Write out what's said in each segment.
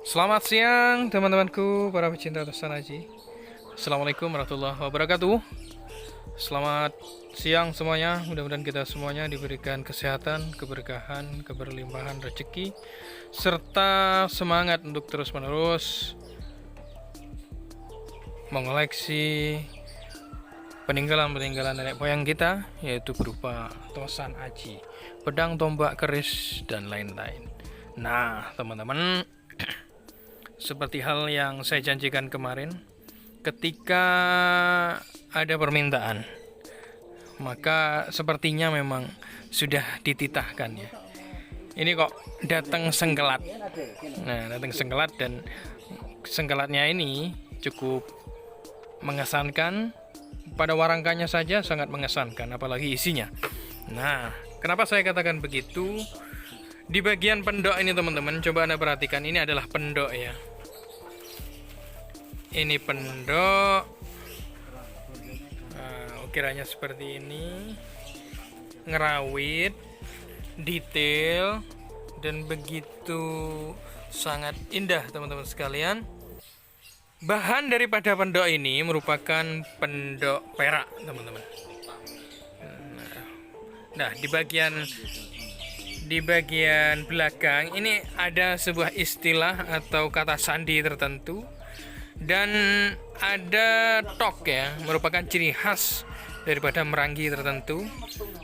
Selamat siang teman-temanku para pecinta Tosanaji. Assalamualaikum warahmatullahi wabarakatuh. Selamat siang semuanya. Mudah-mudahan kita semuanya diberikan kesehatan, keberkahan, keberlimpahan rezeki, serta semangat untuk terus-menerus mengoleksi peninggalan-peninggalan nenek moyang kita, yaitu berupa tosan aji, pedang, tombak, keris, dan lain-lain. Nah, teman-teman, seperti hal yang saya janjikan kemarin, ketika ada permintaan, maka sepertinya memang sudah dititahkan ya. Ini kok datang sengkelat. Nah, datang sengkelat dan sengkelatnya ini cukup mengesankan. Pada warangkanya saja sangat mengesankan, apalagi isinya. Nah, kenapa saya katakan begitu? Di bagian pendok ini teman-teman, coba Anda perhatikan, ini adalah pendok ya. Ini pendok. Nah, ukirannya seperti ini. Ngerawit, detail, dan begitu sangat indah teman-teman sekalian. Bahan daripada pendok ini merupakan pendok perak teman-teman. Nah, di bagian belakang ini ada sebuah istilah atau kata sandi tertentu, dan ada tok ya, merupakan ciri khas daripada merangi tertentu,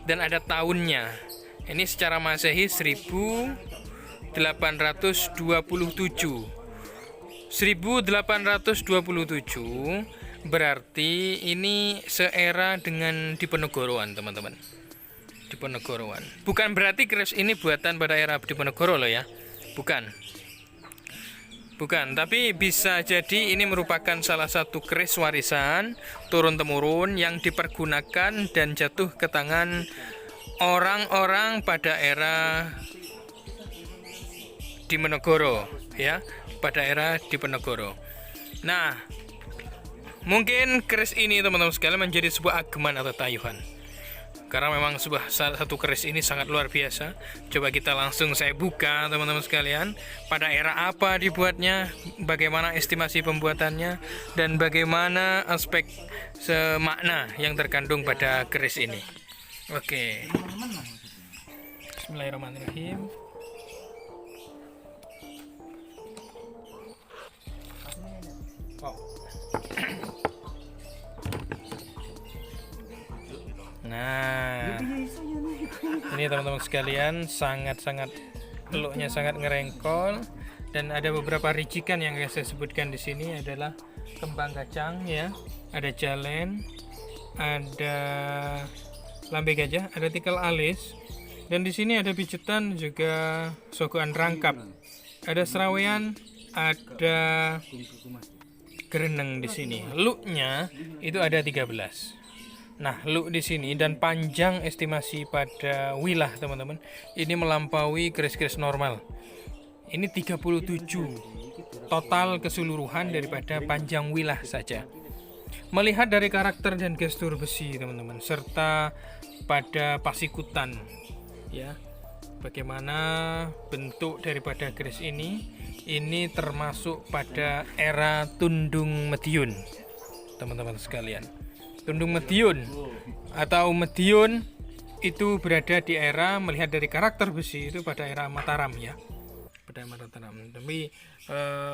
dan ada tahunnya. Ini secara Masehi 1827. 1827 berarti ini seera dengan Diponegoroan teman-teman. Diponegoroan. Bukan berarti keris ini buatan pada era Diponegoro loh ya. Bukan. Bukan, tapi bisa jadi ini merupakan salah satu keris warisan turun-temurun yang dipergunakan dan jatuh ke tangan orang-orang pada era Diponegoro ya, pada era Diponegoro. Nah, mungkin keris ini teman-teman sekalian menjadi sebuah ageman atau tayuhan, karena memang salah satu keris ini sangat luar biasa. Coba kita langsung saya buka teman-teman sekalian, pada era apa dibuatnya, bagaimana estimasi pembuatannya, dan bagaimana aspek semakna yang terkandung pada keris ini. Oke. Bismillahirrahmanirrahim. Oh. Nah, ini teman-teman sekalian, sangat-sangat peluknya sangat ngerengkol, dan ada beberapa ricikan yang saya sebutkan di sini adalah kembang kacang ya, ada jalen, ada lambe gajah, ada tikal alis, dan di sini ada pijetan juga sogokan rangkap, ada serawean, ada gereneng di sini. Luknya itu ada 13. Nah, luk di sini dan panjang estimasi pada wilah teman-teman, ini melampaui keris-keris normal. Ini 37 total keseluruhan daripada panjang wilah saja. Melihat dari karakter dan gestur besi teman-teman, serta pada pasikutan ya, bagaimana bentuk daripada keris ini termasuk pada era Tundung Mediun teman-teman sekalian. Tundung Mediun atau Mediun itu berada di era, melihat dari karakter besi itu pada era Mataram ya, pada Mataram. Tapi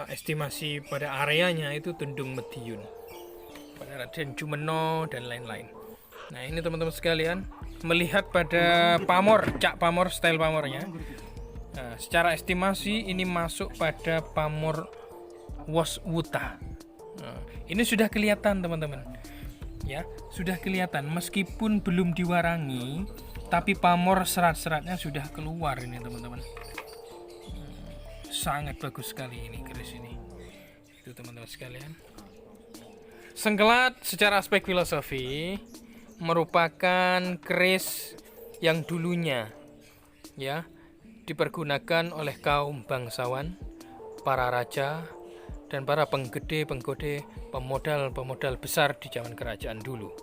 estimasi pada areanya itu Tundung Mediun, pada Raden Jumeno dan lain-lain. Nah, ini teman-teman sekalian, melihat pada pamor, cak pamor, style pamornya. Nah, secara estimasi ini masuk pada pamor Woswuta. Nah, ini sudah kelihatan teman-teman. Ya, sudah kelihatan meskipun belum diwarangi, tapi pamor serat-seratnya sudah keluar ini teman-teman. Sangat bagus sekali ini keris ini. Itu teman-teman sekalian. Sengkelat secara aspek filosofi merupakan keris yang dulunya ya dipergunakan oleh kaum bangsawan, para raja, dan para penggede-penggede, pemodal-pemodal besar di zaman kerajaan dulu.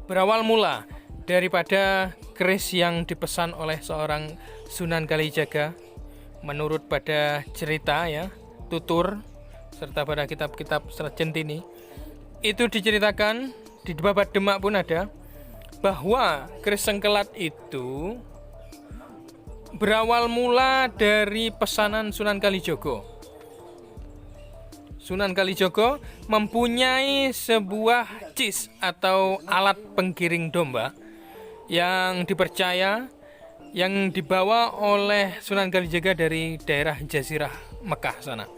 Berawal mula daripada keris yang dipesan oleh seorang Sunan Kalijaga menurut pada cerita ya, tutur serta pada kitab-kitab Serat Centini itu diceritakan, di Babat Demak pun ada, bahwa keris sengkelat itu berawal mula dari pesanan Sunan Kalijogo. Sunan Kalijogo mempunyai sebuah cis atau alat penggiring domba yang dipercaya yang dibawa oleh Sunan Kalijaga dari daerah Jazirah Mekah sana.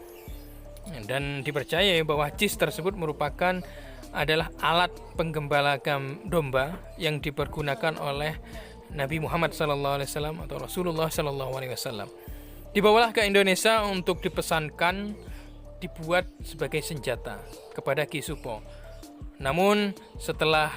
Dan dipercaya bahwa cis tersebut merupakan adalah alat penggembalakan domba yang dipergunakan oleh Nabi Muhammad SAW atau Rasulullah SAW. Dibawalah ke Indonesia untuk dipesankan dibuat sebagai senjata kepada Ki Supo. Namun setelah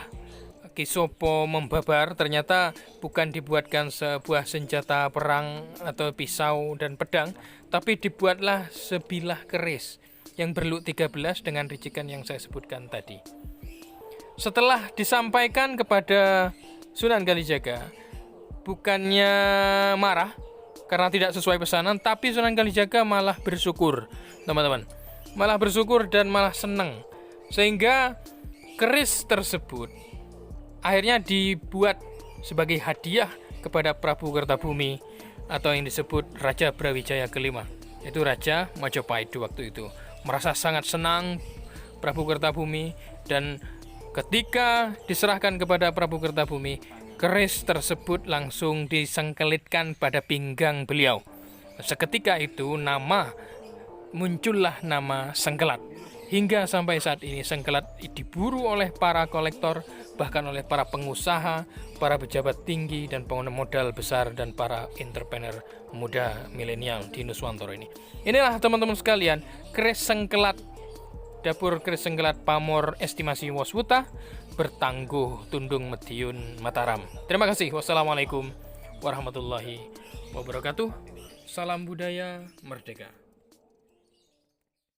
Ki Supo membabar, ternyata bukan dibuatkan sebuah senjata perang atau pisau dan pedang, tapi dibuatlah sebilah keris yang berluk 13 dengan ricikan yang saya sebutkan tadi. Setelah disampaikan kepada Sunan Kalijaga, bukannya marah karena tidak sesuai pesanan, tapi Sunan Kalijaga malah bersyukur, teman-teman. Malah bersyukur dan malah senang. Sehingga keris tersebut akhirnya dibuat sebagai hadiah kepada Prabu Kertabumi atau yang disebut Raja Brawijaya kelima. Itu Raja Majapahit waktu itu. Merasa sangat senang Prabu Kertabumi, dan ketika diserahkan kepada Prabu Kertabumi, keris tersebut langsung disengkelitkan pada pinggang beliau. Seketika itu muncullah nama sengkelat. Hingga sampai saat ini sengkelat diburu oleh para kolektor, bahkan oleh para pengusaha, para pejabat tinggi dan modal besar, dan para entrepreneur muda milenial di Nuswantoro ini. Inilah teman-teman sekalian, keris sengkelat Dapur Keris Sengkelat Pamor Estimasi Waswuta Bertangguh Tundung Mediun Mataram. Terima kasih. Wassalamualaikum warahmatullahi wabarakatuh. Salam budaya merdeka.